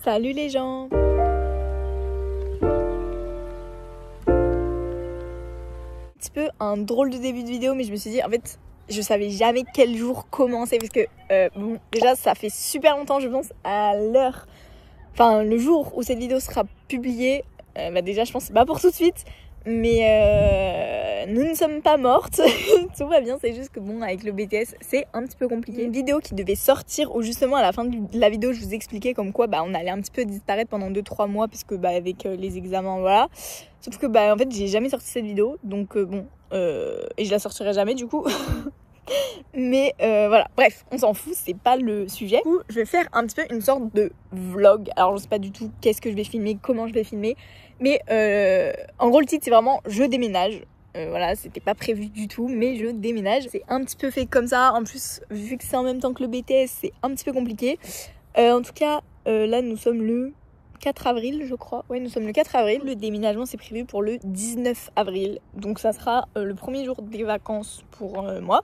Salut les gens! Un petit peu un drôle de début de vidéo, mais je me suis dit en fait je savais jamais quel jour commencer parce que bon déjà ça fait super longtemps je pense à l'heure, enfin le jour où cette vidéo sera publiée, déjà je pense c'est pas pour tout de suite, mais nous ne sommes pas mortes, tout va bien, c'est juste que bon avec le BTS c'est un petit peu compliqué. Une vidéo qui devait sortir où justement à la fin de la vidéo je vous expliquais comme quoi on allait un petit peu disparaître pendant 2-3 mois parce que avec les examens voilà. Sauf que en fait j'ai jamais sorti cette vidéo donc et je la sortirai jamais du coup. Mais voilà, bref, on s'en fout, c'est pas le sujet. Du coup, je vais faire un petit peu une sorte de vlog. Alors je sais pas du tout qu'est-ce que je vais filmer, comment je vais filmer. Mais en gros le titre c'est vraiment je déménage. Voilà, c'était pas prévu du tout, mais je déménage. C'est un petit peu fait comme ça. En plus, vu que c'est en même temps que le BTS, c'est un petit peu compliqué. En tout cas, là nous sommes le 4 avril je crois. Ouais, nous sommes le 4 avril. Le déménagement c'est prévu pour le 19 avril. Donc ça sera le premier jour des vacances pour moi.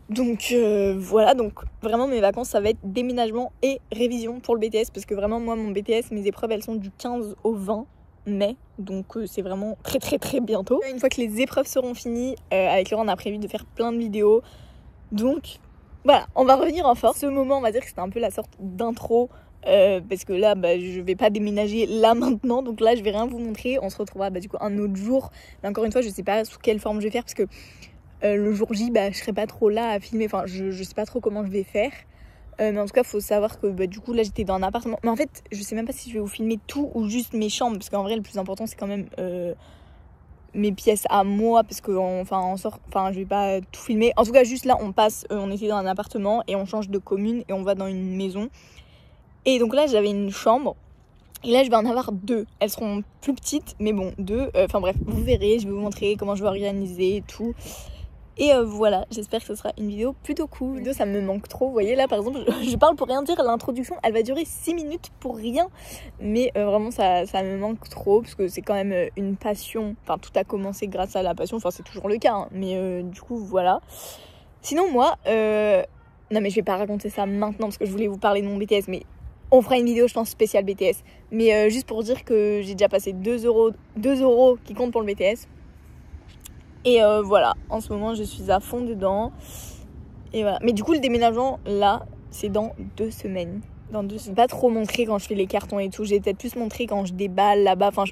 Donc voilà, donc vraiment mes vacances ça va être déménagement et révision pour le BTS. Parce que vraiment moi mon BTS, mes épreuves elles sont du 15 au 20 mai. Donc c'est vraiment très bientôt. Une fois que les épreuves seront finies, avec Laurent on a prévu de faire plein de vidéos. Donc voilà, on va revenir en force. Ce moment on va dire que c'était un peu la sorte d'intro. Parce que là je vais pas déménager là maintenant, donc là je vais rien vous montrer. On se retrouvera du coup un autre jour, mais encore une fois je sais pas sous quelle forme je vais faire parce que le jour J je serai pas trop là à filmer, enfin je sais pas trop comment je vais faire, mais en tout cas faut savoir que du coup là j'étais dans un appartement, mais en fait je sais même pas si je vais vous filmer tout ou juste mes chambres, parce qu'en vrai le plus important c'est quand même mes pièces à moi, parce que je vais pas tout filmer. En tout cas juste là on passe, on était dans un appartement et on change de commune et on va dans une maison. Et donc là j'avais une chambre et là je vais en avoir 2. Elles seront plus petites mais bon 2. Enfin bref, vous verrez, je vais vous montrer comment je vais organiser et tout. Et voilà, j'espère que ce sera une vidéo plutôt cool. Ça me manque trop, vous voyez là par exemple je parle pour rien dire, l'introduction elle va durer 6 minutes pour rien. Mais vraiment ça me manque trop parce que c'est quand même une passion. Enfin tout a commencé grâce à la passion, enfin c'est toujours le cas hein. Mais du coup voilà. Sinon moi, non mais je vais pas raconter ça maintenant parce que je voulais vous parler de mon BTS, mais on fera une vidéo je pense spéciale BTS. Mais juste pour dire que j'ai déjà passé 2 euros qui comptent pour le BTS. Et voilà, en ce moment je suis à fond dedans. Et voilà. Mais du coup le déménagement là c'est dans 2 semaines. Dans 2 semaines. Je vais pas trop montrer quand je fais les cartons et tout. J'ai peut-être plus montré quand je déballe là-bas. Enfin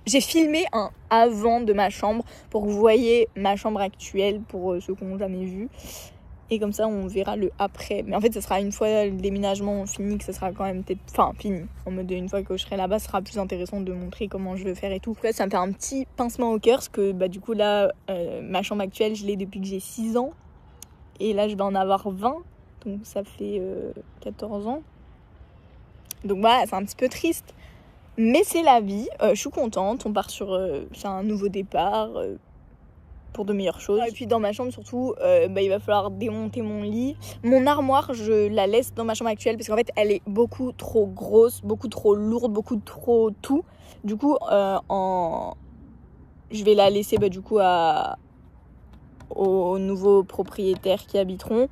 j'ai filmé un avant de ma chambre pour que vous voyez ma chambre actuelle pour ceux qui n'ont jamais vu. Et comme ça on verra le après. Mais en fait ça sera une fois le déménagement fini que ça sera quand même peut-être... Enfin fini. En mode une fois que je serai là-bas ce sera plus intéressant de montrer comment je veux faire et tout. Là ça me fait un petit pincement au cœur parce que du coup là ma chambre actuelle je l'ai depuis que j'ai 6 ans. Et là je vais en avoir 20. Donc ça fait 14 ans. Donc voilà, c'est un petit peu triste. Mais c'est la vie. Je suis contente. On part sur un nouveau départ. Pour de meilleures choses. Et puis dans ma chambre surtout il va falloir démonter mon lit. Mon armoire je la laisse dans ma chambre actuelle parce qu'en fait elle est beaucoup trop grosse, beaucoup trop lourde, beaucoup trop tout. Du coup je vais la laisser du coup aux nouveaux propriétaires qui habiteront.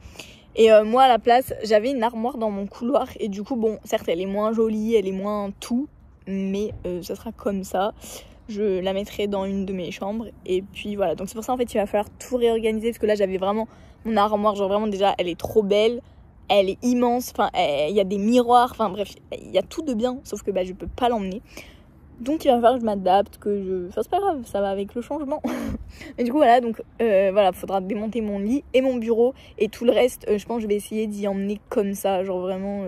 Et moi à la place j'avais une armoire dans mon couloir et du coup bon certes elle est moins jolie, elle est moins tout, mais ça sera comme ça. Je la mettrai dans une de mes chambres. Et puis voilà, donc c'est pour ça en fait il va falloir tout réorganiser. Parce que là j'avais vraiment mon armoire, genre vraiment déjà elle est trop belle. Elle est immense, enfin il y a des miroirs, enfin bref, il y a tout de bien. Sauf que je peux pas l'emmener. Donc il va falloir que je m'adapte, enfin c'est pas grave, ça va avec le changement. Mais du coup voilà, donc voilà, faudra démonter mon lit et mon bureau. Et tout le reste, je pense que je vais essayer d'y emmener comme ça. Genre vraiment,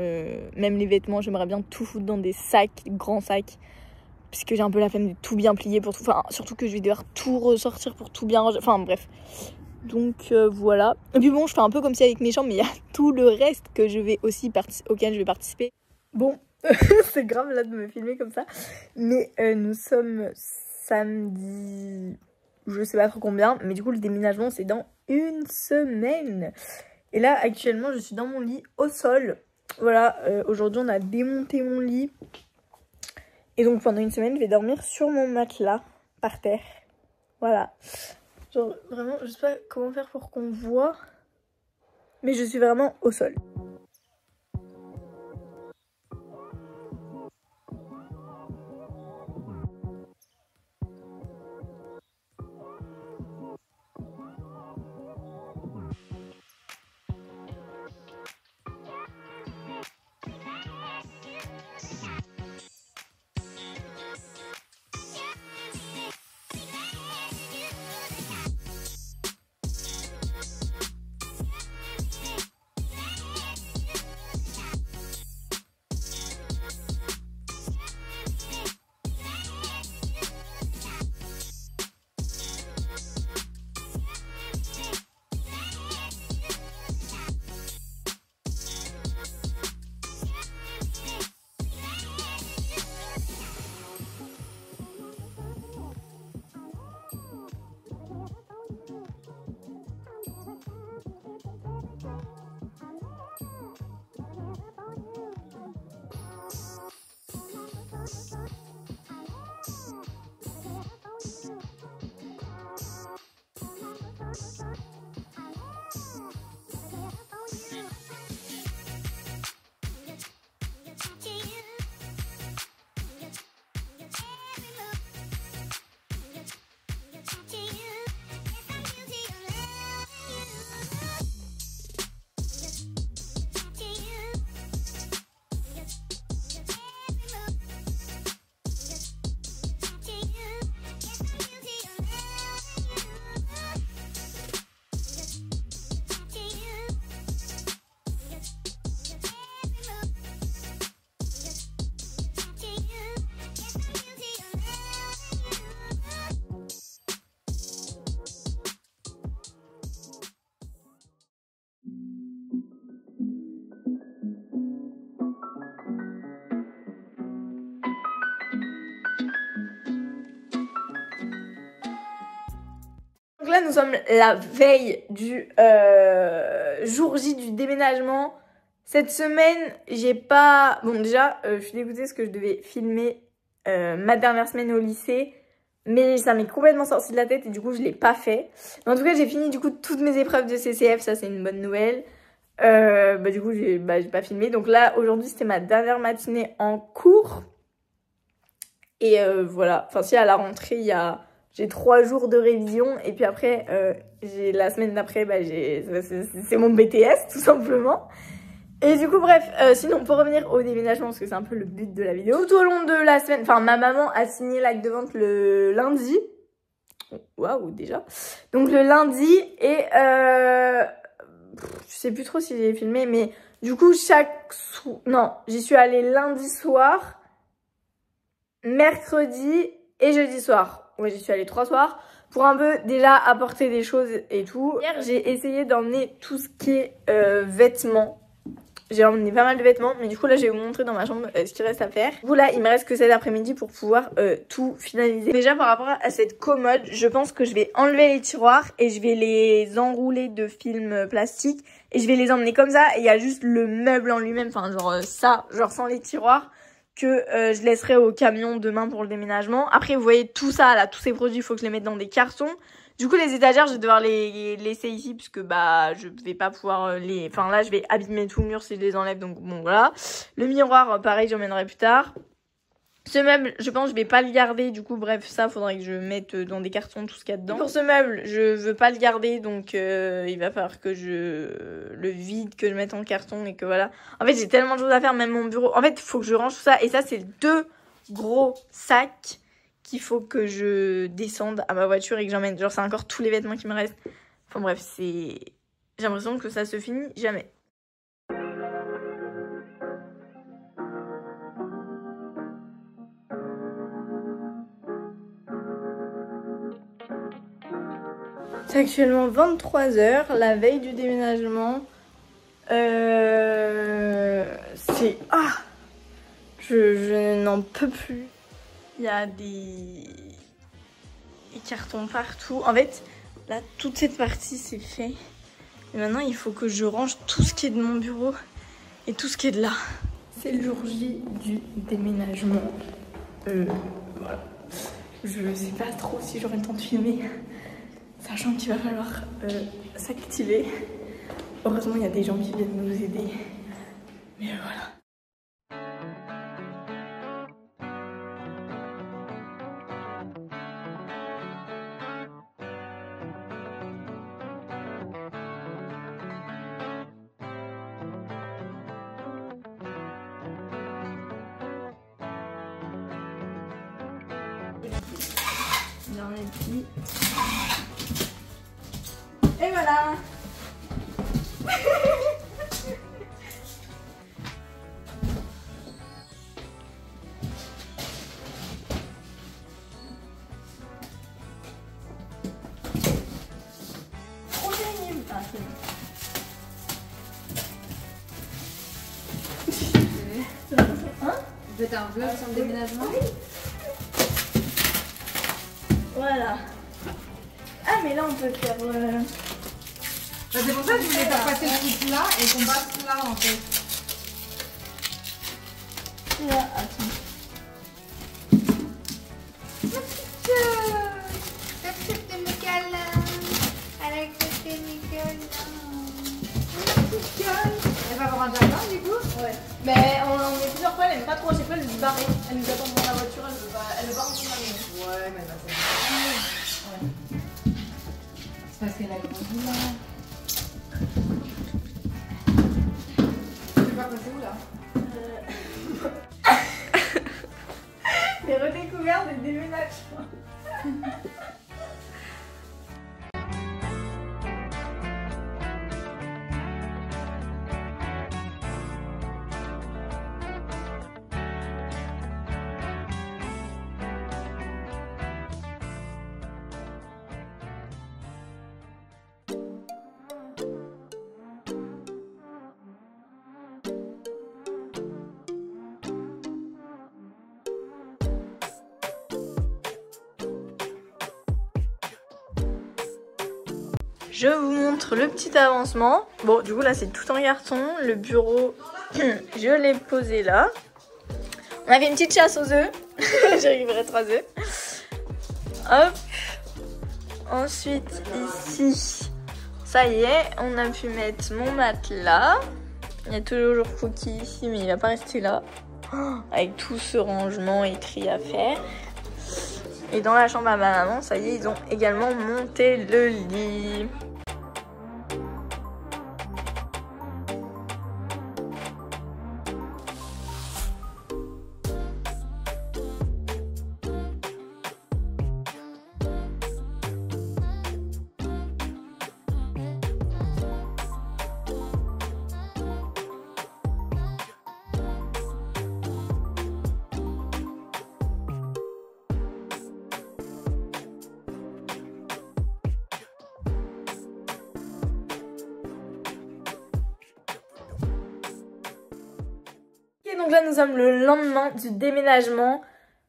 même les vêtements, j'aimerais bien tout foutre dans des sacs, des grands sacs. Parce que j'ai un peu la flemme de tout bien plier pour tout. Enfin, surtout que je vais devoir tout ressortir pour tout bien ranger. Enfin, bref. Donc, voilà. Et puis bon, je fais un peu comme si avec mes chambres, mais il y a tout le reste que je vais aussi auquel je vais participer. Bon, c'est grave là de me filmer comme ça. Mais nous sommes samedi... Je sais pas trop combien. Mais du coup, le déménagement, c'est dans 1 semaine. Et là, actuellement, je suis dans mon lit au sol. Voilà, aujourd'hui, on a démonté mon lit. Et donc pendant 1 semaine, je vais dormir sur mon matelas, par terre. Voilà. Genre vraiment, je sais pas comment faire pour qu'on voit. Mais je suis vraiment au sol. là, nous sommes la veille du jour J du déménagement. Cette semaine, j'ai pas... Bon, déjà, je suis dégoûtée parce que je devais filmer ma dernière semaine au lycée. Mais ça m'est complètement sorti de la tête et du coup, je l'ai pas fait. Mais en tout cas, j'ai fini du coup toutes mes épreuves de CCF. Ça, c'est une bonne nouvelle. Du coup, j'ai pas filmé. Donc là, aujourd'hui, c'était ma dernière matinée en cours. Et voilà. Enfin, si à la rentrée, j'ai 3 jours de révision. Et puis après, j'ai la semaine d'après, c'est mon BTS, tout simplement. Et du coup, bref, sinon, pour revenir au déménagement, parce que c'est un peu le but de la vidéo. Tout au long de la semaine, enfin, ma maman a signé l'acte de vente le lundi. Waouh, déjà. Donc, le lundi, et je sais plus trop si j'ai filmé, mais du coup, non, j'y suis allée lundi soir, mercredi et jeudi soir. Ouais, j'y suis allée 3 soirs pour un peu déjà apporter des choses et tout. Hier, j'ai essayé d'emmener tout ce qui est vêtements. J'ai emmené pas mal de vêtements, mais du coup là je vais vous montrer dans ma chambre ce qu'il reste à faire. Du coup là il me reste que cet après-midi pour pouvoir tout finaliser. Déjà par rapport à cette commode, je pense que je vais enlever les tiroirs et je vais les enrouler de film plastique et je vais les emmener comme ça. Et il y a juste le meuble en lui-même, enfin genre ça, genre sans les tiroirs, que je laisserai au camion demain pour le déménagement. Après vous voyez tout ça là, tous ces produits, il faut que je les mette dans des cartons. Du coup, les étagères, je vais devoir les laisser ici puisque je vais pas pouvoir les... Enfin là, je vais abîmer tout le mur si je les enlève, donc bon, voilà. Le miroir, pareil, j'emmènerai plus tard. Ce meuble, je pense, je vais pas le garder. Du coup, bref, ça, faudrait que je mette dans des cartons tout ce qu'il y a dedans. Pour ce meuble, je veux pas le garder, donc il va falloir que je le vide, que je mette en carton et que voilà. En fait, j'ai tellement de choses à faire, même mon bureau. En fait, il faut que je range tout ça. Et ça, c'est 2 gros sacs qu'il faut que je descende à ma voiture et que j'emmène. Genre, c'est encore tous les vêtements qui me restent. Enfin bref, j'ai l'impression que ça se finit jamais. C'est actuellement 23 h, la veille du déménagement. C'est... Ah, je n'en peux plus. Il y a des cartons partout. En fait, là, toute cette partie, c'est fait. Et maintenant, il faut que je range tout ce qui est de mon bureau et tout ce qui est de là. C'est le jour J du déménagement. Voilà. Je sais pas trop si j'aurai le temps de filmer, sachant qu'il va falloir s'activer. Heureusement, il y a des gens qui viennent nous aider. Mais voilà. J'en ai petit. Et voilà. Trop pénible. Ah, c'est bon. Hein? Vous faites un vlog sur le déménagement? Voilà. Ah mais là on peut faire... C'est pour ça que je voulais faire passer le truc là et qu'on passe là en fait. Là, attends. Elle va avoir un jardin du coup? Ouais. Mais on en met plusieurs fois, elle aime pas trop, je sais pas, elle nous barrer. Elle nous attend devant la voiture, elle veut pas rentrer dans la maison. Ouais, mais elle va faire. Ouais. C'est parce qu'elle a grandi là. Tu vas passer où là? Les redécouvertes des déménagements. Je vous montre le petit avancement. Bon, du coup, là, c'est tout en carton. Le bureau, je l'ai posé là. On a fait une petite chasse aux œufs. J'ai récupéré 3 œufs. Hop. Ensuite, ici, ça y est, on a pu mettre mon matelas. Il y a toujours Cookie ici, mais il va pas rester là. Avec tout ce rangement et tri à faire. Et dans la chambre à ma maman, ça y est, ils ont également monté le lit. Et donc là nous sommes le lendemain du déménagement.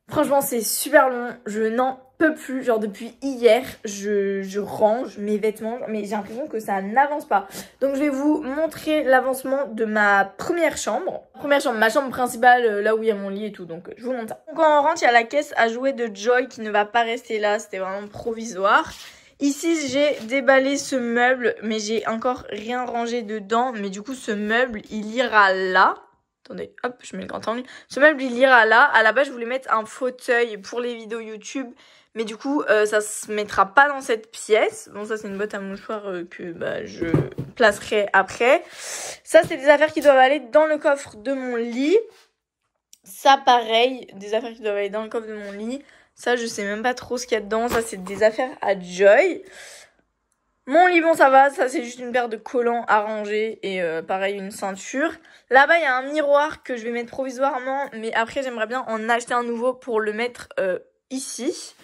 Franchement c'est super long, je n'en peux plus. Genre depuis hier je range mes vêtements mais j'ai l'impression que ça n'avance pas. Donc je vais vous montrer l'avancement de ma première chambre. Ma chambre principale, là où il y a mon lit et tout, donc je vous montre ça. Donc quand on rentre il y a la caisse à jouets de Joy qui ne va pas rester là, c'était vraiment provisoire. Ici j'ai déballé ce meuble mais j'ai encore rien rangé dedans. Mais du coup ce meuble il ira là. Attendez, hop, je mets le grand angle. Ce meuble, il ira là. À la base, je voulais mettre un fauteuil pour les vidéos YouTube. Mais du coup, ça se mettra pas dans cette pièce. Bon, ça, c'est une boîte à mouchoirs que je placerai après. Ça, c'est des affaires qui doivent aller dans le coffre de mon lit. Ça, pareil, des affaires qui doivent aller dans le coffre de mon lit. Ça, je sais même pas trop ce qu'il y a dedans. Ça, c'est des affaires à Joy. Mon lit, bon, ça va, ça c'est juste une paire de collants à ranger et pareil une ceinture. Là-bas, il y a un miroir que je vais mettre provisoirement, mais après j'aimerais bien en acheter un nouveau pour le mettre ici.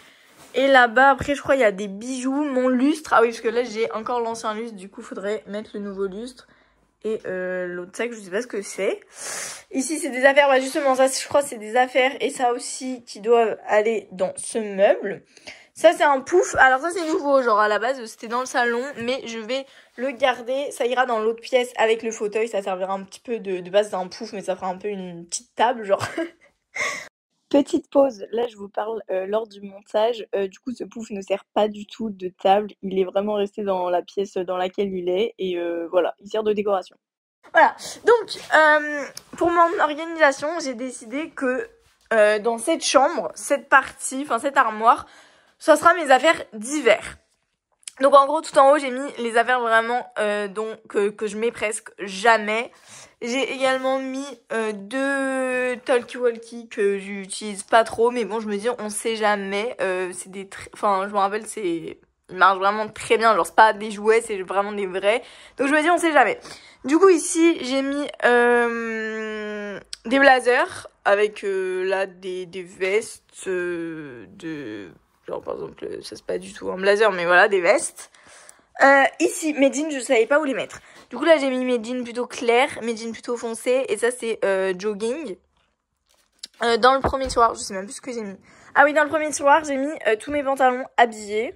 Et là-bas, après je crois il y a des bijoux, mon lustre. Ah oui, parce que là j'ai encore l'ancien lustre, du coup il faudrait mettre le nouveau lustre. Et l'autre sac, je sais pas ce que c'est. Ici c'est des affaires, bah justement ça je crois c'est des affaires et ça aussi qui doivent aller dans ce meuble. Ça c'est un pouf, alors ça c'est nouveau, genre à la base c'était dans le salon, mais je vais le garder, ça ira dans l'autre pièce avec le fauteuil, ça servira un petit peu de base d'un pouf, mais ça fera un peu une petite table genre. Petite pause, là je vous parle lors du montage, du coup ce pouf ne sert pas du tout de table, il est vraiment resté dans la pièce dans laquelle il est, et voilà, il sert de décoration. Voilà, donc pour mon organisation, j'ai décidé que dans cette chambre, cette partie, enfin cette armoire, ça sera mes affaires d'hiver. Donc en gros tout en haut j'ai mis les affaires vraiment que je mets presque jamais. J'ai également mis 2 talkie-walkie que j'utilise pas trop, mais bon je me dis on sait jamais. C'est des enfin je me rappelle ils marchent vraiment très bien, genre c'est pas des jouets, c'est vraiment des vrais. Donc je me dis on sait jamais. Du coup ici j'ai mis des blazers avec là des vestes genre par exemple, ça c'est pas du tout un blazer, mais voilà, des vestes. Ici, mes jeans, je savais pas où les mettre. Du coup là j'ai mis mes jeans plutôt clairs, mes jeans plutôt foncés, et ça c'est jogging. Dans le premier tiroir, je sais même plus ce que j'ai mis. Ah oui, dans le premier tiroir, j'ai mis tous mes pantalons habillés.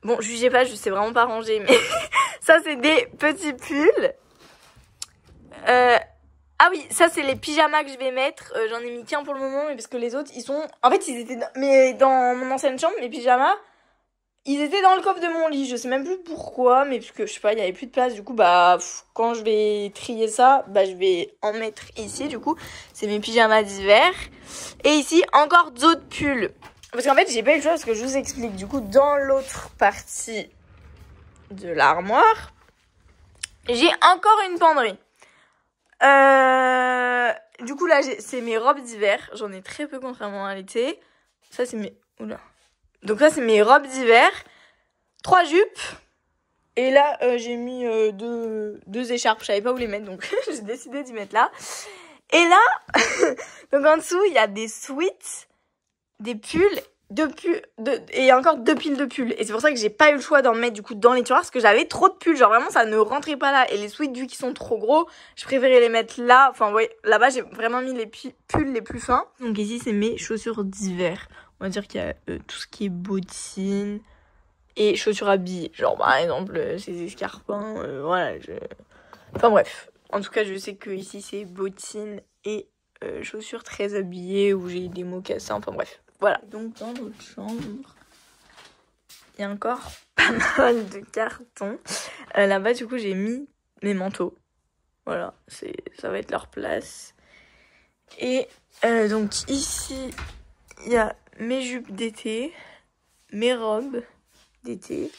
Bon, jugez pas, je sais vraiment pas ranger, mais ça c'est des petits pulls. Ah oui, ça c'est les pyjamas que je vais mettre. J'en ai mis qu'un pour le moment, mais parce que les autres, ils sont... En fait, ils étaient dans mon ancienne chambre, mes pyjamas, ils étaient dans le coffre de mon lit. Je sais même plus pourquoi, mais parce que, je sais pas, il y avait plus de place. Du coup, quand je vais trier ça, je vais en mettre ici. Du coup, c'est mes pyjamas d'hiver. Et ici, encore d'autres pulls. Parce qu'en fait, j'ai pas eu le choix, parce que je vous explique. Du coup, dans l'autre partie de l'armoire, j'ai encore une penderie. Du coup là c'est mes robes d'hiver, j'en ai très peu contrairement à l'été. Ça c'est mes... Oula. Donc là c'est mes robes d'hiver, 3 jupes. Et là j'ai mis deux écharpes, je savais pas où les mettre donc j'ai décidé d'y mettre là. Et là, donc en dessous il y a des sweats, des pulls, et encore 2 piles de pulls. Et c'est pour ça que j'ai pas eu le choix d'en mettre du coup dans les tiroirs, parce que j'avais trop de pulls, genre vraiment ça ne rentrait pas là. Et les sweats vu qu'ils sont trop gros, je préférais les mettre là. Enfin vous voyez, là-bas j'ai vraiment mis les pulls les plus fins. Donc ici c'est mes chaussures d'hiver. On va dire qu'il y a tout ce qui est bottines. Et chaussures habillées, genre par exemple ces escarpins, voilà. Enfin bref, en tout cas je sais que ici c'est bottines et chaussures très habillées où j'ai des mocassins, enfin bref. Voilà, donc dans notre chambre, il y a encore pas mal de cartons. Là-bas du coup j'ai mis mes manteaux. Voilà, ça va être leur place. Et donc ici, il y a mes jupes d'été, mes robes d'été,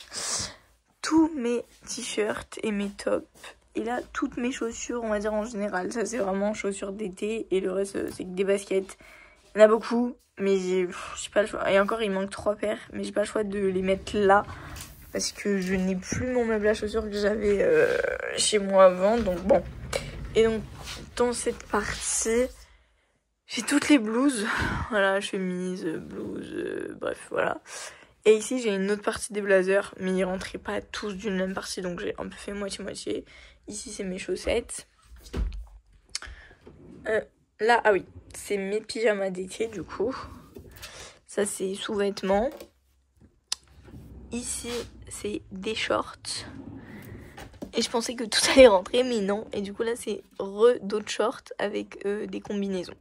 tous mes t-shirts et mes tops. Et là, toutes mes chaussures, on va dire en général. Ça, c'est vraiment chaussures d'été. Et le reste, c'est que des baskets. Il y en a beaucoup, mais j'ai pas le choix. Et encore, il manque 3 paires, mais j'ai pas le choix de les mettre là. Parce que je n'ai plus mon meuble à chaussures que j'avais chez moi avant. Donc bon. Et donc, dans cette partie, j'ai toutes les blouses. Voilà, chemise, blouse, bref, voilà. Et ici, j'ai une autre partie des blazers, mais ils rentraient pas tous d'une même partie, donc j'ai un peu fait moitié-moitié. Ici, c'est mes chaussettes. Là, ah oui, c'est mes pyjamas d'été, du coup. Ça, c'est sous-vêtements. Ici, c'est des shorts. Et je pensais que tout allait rentrer, mais non. Et du coup, là, c'est d'autres shorts avec des combinaisons.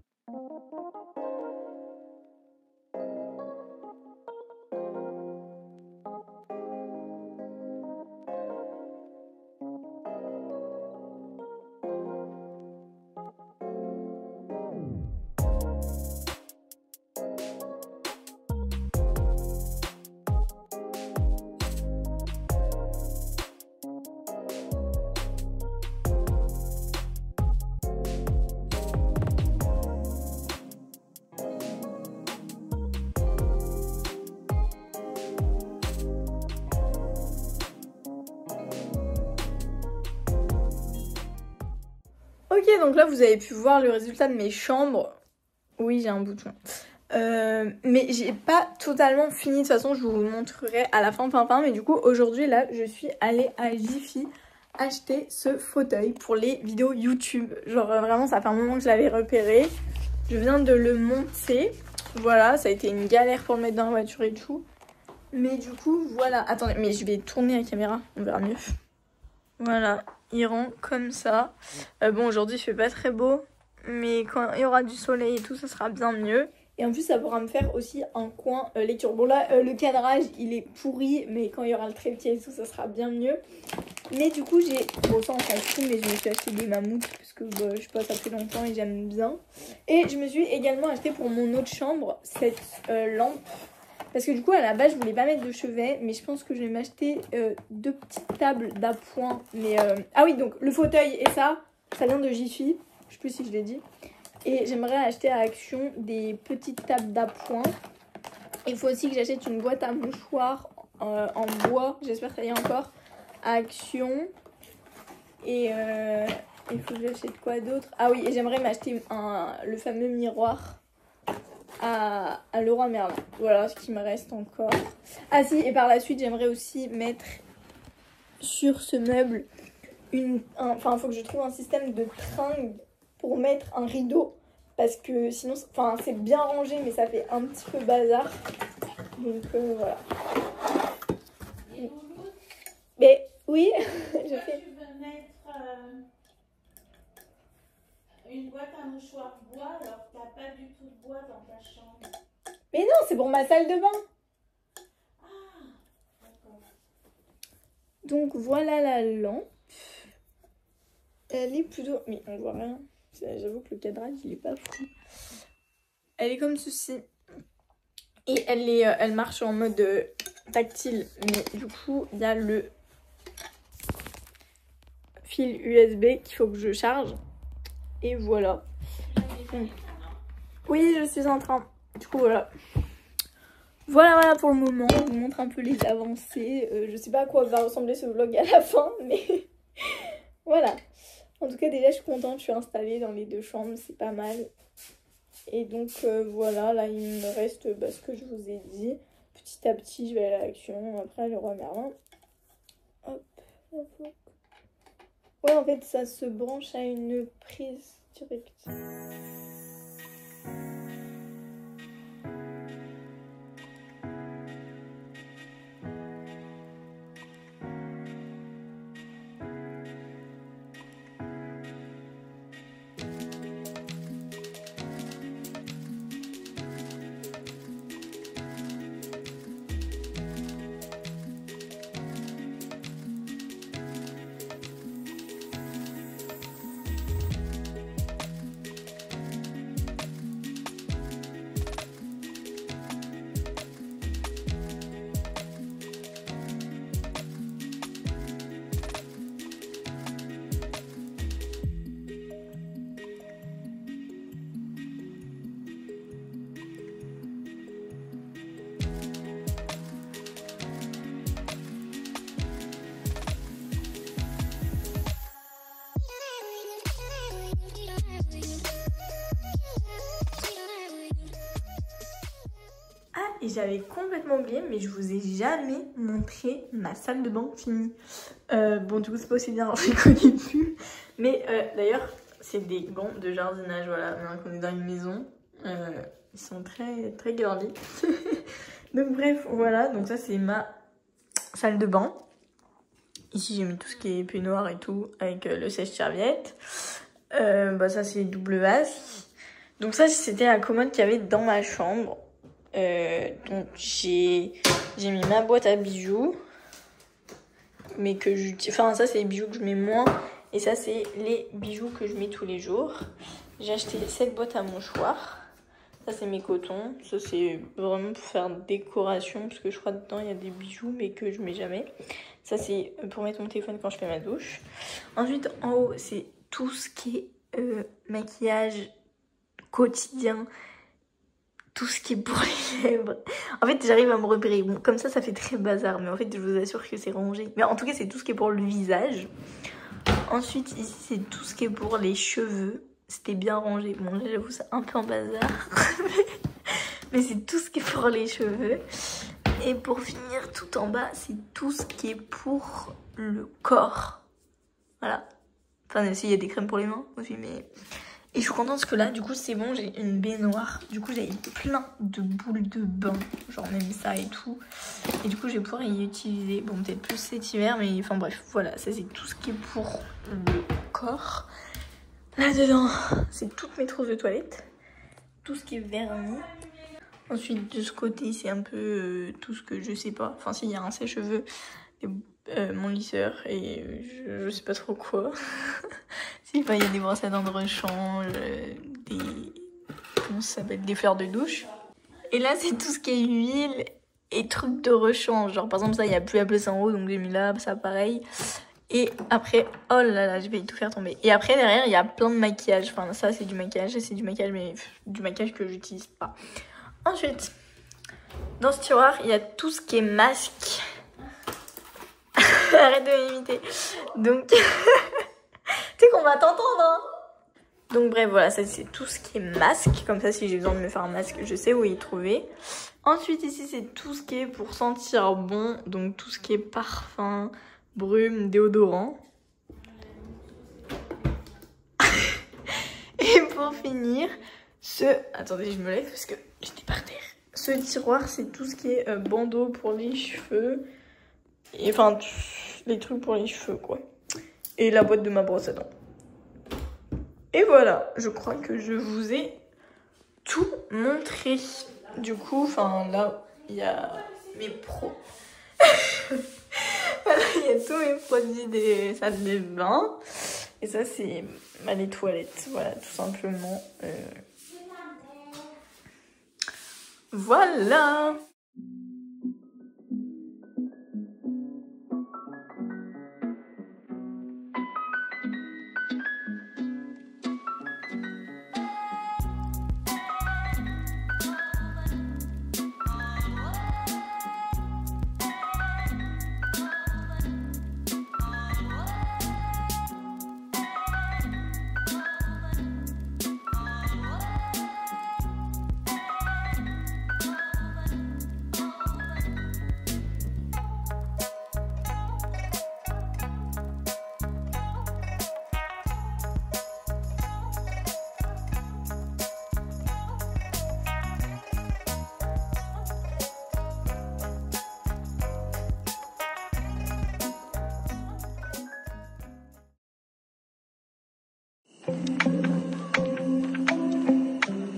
Ok, donc là vous avez pu voir le résultat de mes chambres. Oui, j'ai un bouton. Mais j'ai pas totalement fini. De toute façon, je vous montrerai à la fin. Mais du coup, aujourd'hui, là, je suis allée à Jiffy acheter ce fauteuil pour les vidéos YouTube. Genre, vraiment, ça fait un moment que je l'avais repéré. Je viens de le monter. Voilà, ça a été une galère pour le mettre dans la voiture et tout. Mais du coup, voilà. Attendez, mais je vais tourner la caméra. On verra mieux. Voilà, il rend comme ça. Bon, aujourd'hui, il fait pas très beau. Mais quand il y aura du soleil et tout, ça sera bien mieux. Et en plus, ça pourra me faire aussi un coin lecture. Bon là, le cadrage, il est pourri. Mais quand il y aura le trépied et tout, ça sera bien mieux. Mais du coup, j'ai... Bon, ça, on s'en fout, mais je me suis acheté des mammouths. Parce que, bah, je sais pas, ça fait longtemps et j'aime bien. Et je me suis également acheté pour mon autre chambre cette lampe. Parce que du coup, à la base, je voulais pas mettre de chevet. Mais je pense que je vais m'acheter 2 petites tables d'appoint. Mais ah oui, donc le fauteuil et ça vient de Jiffy. Je sais plus si je l'ai dit. Et j'aimerais acheter à Action des petites tables d'appoint. Il faut aussi que j'achète une boîte à mouchoirs en bois. J'espère que ça y est encore. À Action. Et il faut que j'achète quoi d'autre? Ah oui, et j'aimerais m'acheter le fameux miroir à Leroy Merlin. Voilà ce qui me reste encore. Ah si, et par la suite, j'aimerais aussi mettre sur ce meuble enfin, il faut que je trouve un système de tringle pour mettre un rideau. Parce que sinon, enfin, c'est bien rangé, mais ça fait un petit peu bazar. Donc voilà. Mais oui, je fais. Tu veux mettre une boîte à mouchoirs bois alors que t'as pas du tout de bois dans ta chambre. Mais non, c'est pour ma salle de bain. Ah, d'accord. Donc voilà la lampe. Elle est plutôt... Mais on voit rien. J'avoue que le cadrage, il est pas fou. Elle est comme ceci. Et elle marche en mode tactile. Mais du coup, il y a le fil USB qu'il faut que je charge. Et voilà. Oui, je suis en train. Du coup, voilà. Voilà pour le moment. Je vous montre un peu les avancées. Je sais pas à quoi va ressembler ce vlog à la fin, mais voilà. En tout cas, déjà, je suis contente. Je suis installée dans les 2 chambres. C'est pas mal. Et donc, voilà. Là, il me reste ce que je vous ai dit. Petit à petit, je vais aller à l'Action. Après, Leroy Merlin. Hop. Ouais, en fait, ça se branche à une prise directe. et j'avais complètement oublié, mais je vous ai jamais montré ma salle de bain finie. Bon, du coup, c'est pas aussi bien rangé qu'au début. Mais d'ailleurs, c'est des gants de jardinage, voilà. Maintenant qu'on est dans une maison, ils sont très, très girly. Donc bref, voilà. Donc ça, c'est ma salle de bain. Ici, j'ai mis tout ce qui est peignoir et tout, avec le sèche-serviette. Bah ça, c'est double vase. Donc ça, c'était la commode qu'il y avait dans ma chambre. Donc j'ai mis ma boîte à bijoux. Mais que j'utilise... Enfin, ça, c'est les bijoux que je mets moins. Et ça, c'est les bijoux que je mets tous les jours. J'ai acheté cette boîte à mouchoirs. Ça, c'est mes cotons. Ça, c'est vraiment pour faire décoration. Parce que je crois dedans, il y a des bijoux, mais que je mets jamais. Ça, c'est pour mettre mon téléphone quand je fais ma douche. Ensuite, en haut, c'est tout ce qui est maquillage quotidien, tout ce qui est pour les lèvres. En fait, j'arrive à me repérer. Bon, comme ça fait très bazar, mais en fait, je vous assure que c'est rangé. Mais en tout cas, c'est tout ce qui est pour le visage. Ensuite, ici, c'est tout ce qui est pour les cheveux. C'était bien rangé. Bon, là, j'avoue, c'est un peu en bazar. Mais c'est tout ce qui est pour les cheveux. Et pour finir, tout en bas, c'est tout ce qui est pour le corps. Voilà. Enfin, même s'il y a des crèmes pour les mains aussi, mais... Et je suis contente parce que là, du coup, c'est bon, j'ai une baignoire. Du coup, j'avais plein de boules de bain, genre même ça et tout. Et du coup, je vais pouvoir y utiliser. Bon, peut-être plus cet hiver, mais enfin bref, voilà. Ça, c'est tout ce qui est pour le corps. Là-dedans, c'est toutes mes trousses de toilette. Tout ce qui est vernis. Ensuite, de ce côté, c'est un peu tout ce que je sais pas. Enfin, s'il y a un sèche-cheveux, mon lisseur et je sais pas trop quoi. Si, enfin, il y a des brosses à dents de rechange, comment ça s'appelle, des fleurs de douche. Et là, c'est tout ce qui est huile et trucs de rechange. Genre, par exemple, ça, il n'y a plus à placer en haut, donc j'ai mis là, ça pareil. Et après, oh là là, je vais tout faire tomber. Et après, derrière, il y a plein de maquillage. Enfin, ça, c'est du maquillage, c'est du maquillage, mais du maquillage que j'utilise pas. Ensuite, dans ce tiroir, il y a tout ce qui est masque. Arrête de m'imiter. Donc, tu sais qu'on va t'entendre, hein. Donc bref, voilà, ça c'est tout ce qui est masque. Comme ça, si j'ai besoin de me faire un masque, je sais où y trouver. Ensuite, ici, c'est tout ce qui est pour sentir bon. Donc tout ce qui est parfum, brume, déodorant. Et pour finir, attendez, je me lève parce que j'étais par terre. Ce tiroir, c'est tout ce qui est bandeau pour les cheveux. Et enfin, les trucs pour les cheveux, quoi. Et la boîte de ma brosse à dents. Et voilà, je crois que je vous ai tout montré. Du coup, enfin, là, il y a mes voilà, il y a tous mes produits des salles de bain. Et ça, c'est les toilettes. Voilà, tout simplement. Voilà.